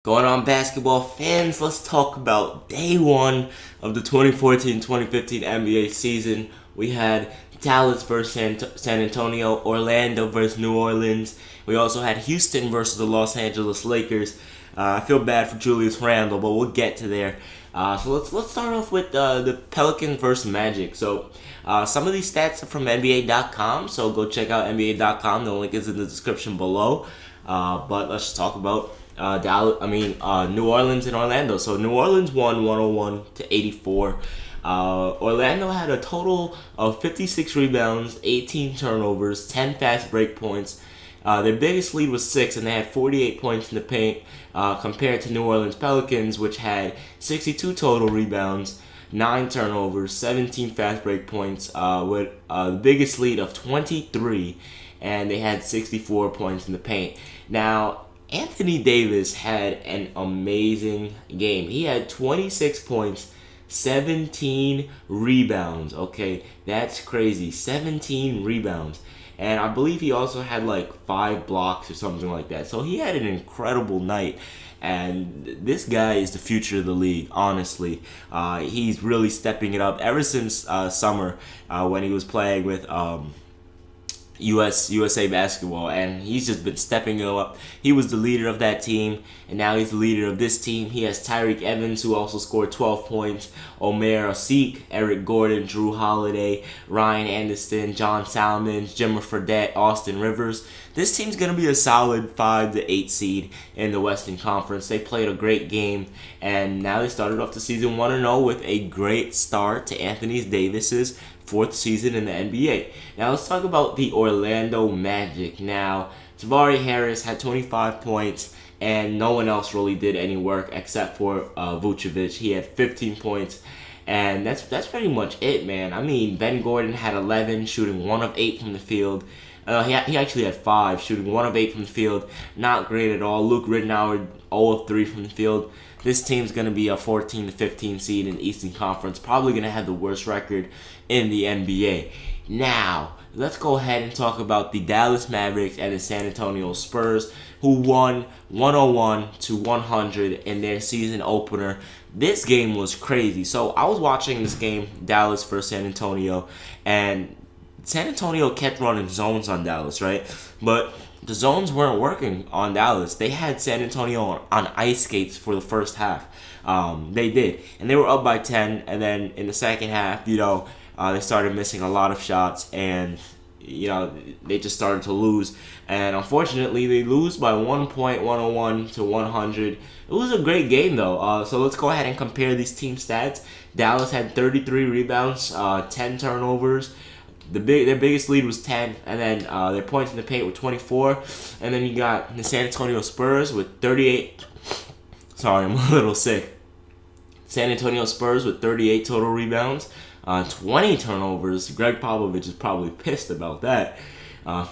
Going on, basketball fans, let's talk about day one of the 2014-2015 NBA season. We had Dallas versus San Antonio, Orlando versus New Orleans. We also had Houston versus the Los Angeles Lakers. I feel bad for Julius Randle, but we'll get to there. So let's start off with the Pelicans versus Magic. Some of these stats are from NBA.com, so go check out NBA.com. The link is in the description below. But let's just talk about New Orleans and Orlando. So New Orleans won 101 to 84. Orlando had a total of 56 rebounds, 18 turnovers, 10 fast break points. Their biggest lead was 6, and they had 48 points in the paint, compared to New Orleans Pelicans, which had 62 total rebounds, 9 turnovers, 17 fast break points, with the biggest lead of 23, and they had 64 points in the paint. Now, Anthony Davis had an amazing game. He had 26 points, 17 rebounds. Okay, that's crazy. 17 rebounds. And I believe he also had like 5 blocks or something like that. So he had an incredible night. And this guy is the future of the league, honestly. He's really stepping it up ever since summer, when he was playing with USA basketball, and he's just been stepping it up. He was the leader of that team, and now he's the leader of this team. He has Tyreke Evans, who also scored 12 points, Omer Asik, Eric Gordon, Drew Holiday, Ryan Anderson, John Salmons, Jimmer Fredette, Austin Rivers. This team's going to be a solid 5 to 8 seed in the Western Conference. They played a great game, and now they started off the season 1-0 with a great start to Anthony Davis's 4th season in the NBA. Now let's talk about the Orlando Magic. Now, Jabari Harris had 25 points, and no one else really did any work except for Vucevic. He had 15 points, and that's pretty much it, man. I mean, Ben Gordon had 11, shooting 1 of 8 from the field. He actually had 5, shooting 1 of 8 from the field. Not great at all. Luke Ridnour, 0 of 3 from the field. This team's going to be a 14 to 15 seed in the Eastern Conference. Probably going to have the worst record in the NBA. Now, let's go ahead and talk about the Dallas Mavericks and the San Antonio Spurs, who won 101 to 100 in their season opener. This game was crazy. So I was watching this game, Dallas versus San Antonio, and San Antonio kept running zones on Dallas, right? But the zones weren't working on Dallas. They had San Antonio on ice skates for the first half. They did. And they were up by 10. And then in the second half, they started missing a lot of shots. And, they just started to lose. And unfortunately, they lose by 1 point, 101 to 100. It was a great game, though. So let's go ahead and compare these team stats. Dallas had 33 rebounds, 10 turnovers. Their biggest lead was 10, and then their points in the paint were 24. And then you got the San Antonio Spurs with 38. Sorry, I'm a little sick. San Antonio Spurs with 38 total rebounds, 20 turnovers. Greg Popovich is probably pissed about that.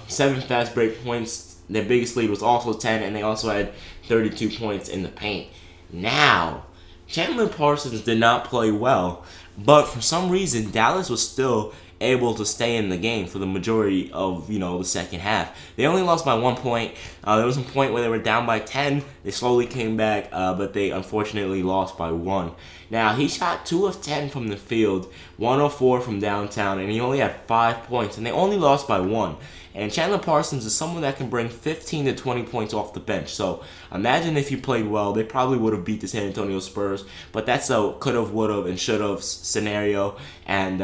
7 fast break points. Their biggest lead was also 10, and they also had 32 points in the paint. Now, Chandler Parsons did not play well, but for some reason, Dallas was still able to stay in the game for the majority of, the second half. They only lost by 1 point. There was a point where they were down by 10. They slowly came back, but they unfortunately lost by 1. Now, he shot 2 of 10 from the field, 1 of 4 from downtown, and he only had 5 points, and they only lost by 1. And Chandler Parsons is someone that can bring 15 to 20 points off the bench. So imagine if he played well, they probably would have beat the San Antonio Spurs. But that's a could have, would have, and should have scenario. And,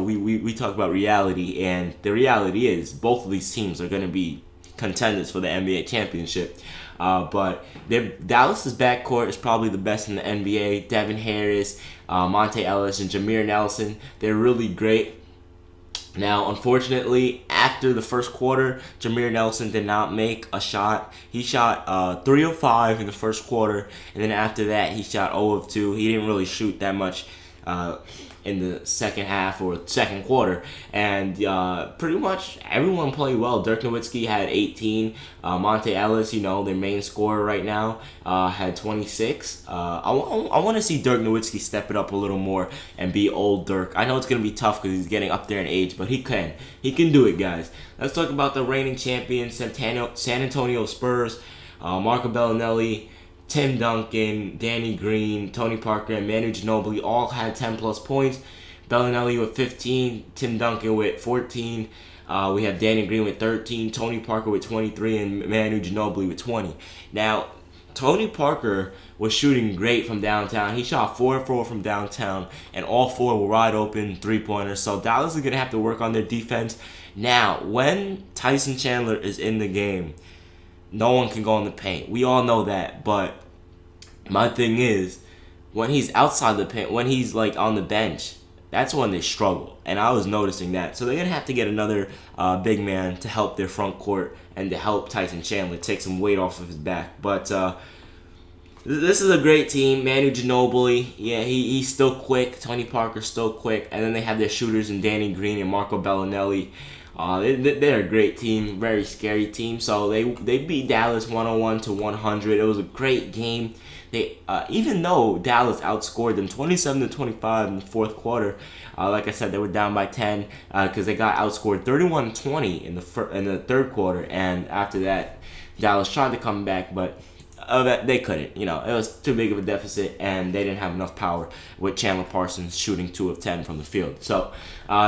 we talk about reality. And the reality is both of these teams are going to be contenders for the NBA championship. But Dallas's backcourt is probably the best in the NBA. Devin Harris, Monte Ellis, and Jameer Nelson, they're really great. Now, unfortunately, after the first quarter, Jameer Nelson did not make a shot. He shot 3 of 5 in the first quarter, and then after that, he shot 0 of 2. He didn't really shoot that much in the second half or second quarter. And pretty much everyone played well. Dirk Nowitzki had 18. Monte Ellis, their main scorer right now, had 26. I want to see Dirk Nowitzki step it up a little more and be old Dirk. I know it's going to be tough because he's getting up there in age, but he can. He can do it, guys. Let's talk about the reigning champions, San Antonio Spurs. Marco Bellinelli Tim Duncan, Danny Green, Tony Parker, and Manu Ginobili all had 10 plus points. Bellinelli with 15, Tim Duncan with 14. We have Danny Green with 13, Tony Parker with 23, and Manu Ginobili with 20. Now, Tony Parker was shooting great from downtown. He shot 4-4 from downtown, and all 4 were wide open three-pointers. So Dallas is going to have to work on their defense. Now, when Tyson Chandler is in the game, no one can go in the paint. We all know that, but my thing is, when he's outside the paint, when he's like on the bench, that's when they struggle. And I was noticing that. So they're going to have to get another big man to help their front court and to help Tyson Chandler take some weight off of his back. But this is a great team. Manu Ginobili, yeah, he's still quick. Tony Parker's still quick. And then they have their shooters in Danny Green and Marco Bellinelli. They're a great team, very scary team. So they beat Dallas 101-100. It was a great game. They even though Dallas outscored them 27-25 in the fourth quarter, like I said, they were down by 10 because they got outscored 31-20 in the third quarter. And after that, Dallas tried to come back, but they couldn't. You know, it was too big of a deficit, and they didn't have enough power with Chandler Parsons shooting 2 of 10 from the field. So,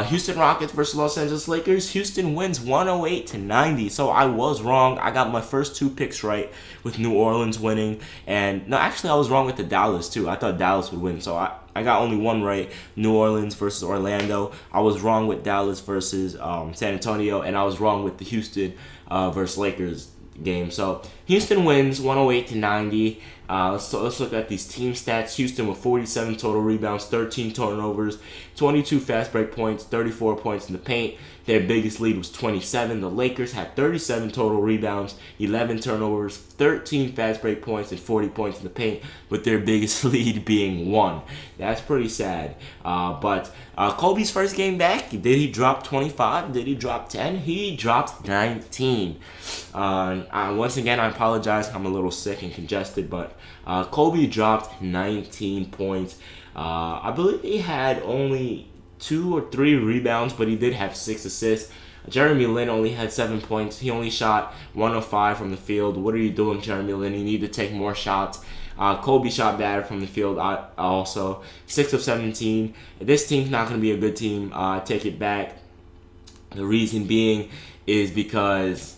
Houston Rockets versus Los Angeles Lakers. Houston wins 108-90. So I was wrong. I got my first 2 picks right with New Orleans winning, and no, actually I was wrong with the Dallas too. I thought Dallas would win, so I got only one right. New Orleans versus Orlando. I was wrong with Dallas versus San Antonio, and I was wrong with the Houston versus Lakers game. So Houston wins 108-90. Let's look at these team stats. Houston with 47 total rebounds, 13 turnovers, 22 fast break points, 34 points in the paint. Their biggest lead was 27. The Lakers had 37 total rebounds, 11 turnovers, 13 fast break points, and 40 points in the paint, with their biggest lead being 1. That's pretty sad. But Kobe's first game back, did he drop 25? Did he drop 10? He dropped 19. Once again, I apologize. I'm a little sick and congested, but Kobe dropped 19 points. I believe he had only 2 or 3 rebounds, but he did have 6 assists. Jeremy Lin only had 7 points. He only shot 1 of 5 from the field. What are you doing, Jeremy Lin? You need to take more shots. Kobe shot better from the field also. 6 of 17. This team's not going to be a good team. I take it back. The reason being is because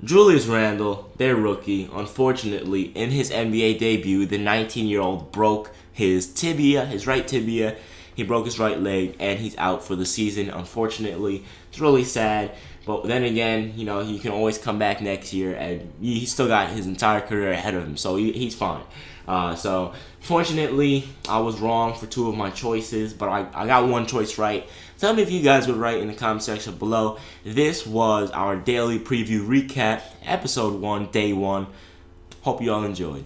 Julius Randle, their rookie, unfortunately, in his NBA debut, the 19-year-old broke his tibia, his right tibia. He broke his right leg, and he's out for the season, unfortunately. It's really sad. But then again, you know, he can always come back next year, and he's still got his entire career ahead of him, so he's fine. So, fortunately, I was wrong for 2 of my choices, but I got 1 choice right. Tell me if you guys would write in the comment section below. This was our daily preview recap, episode 1, day 1. Hope you all enjoyed.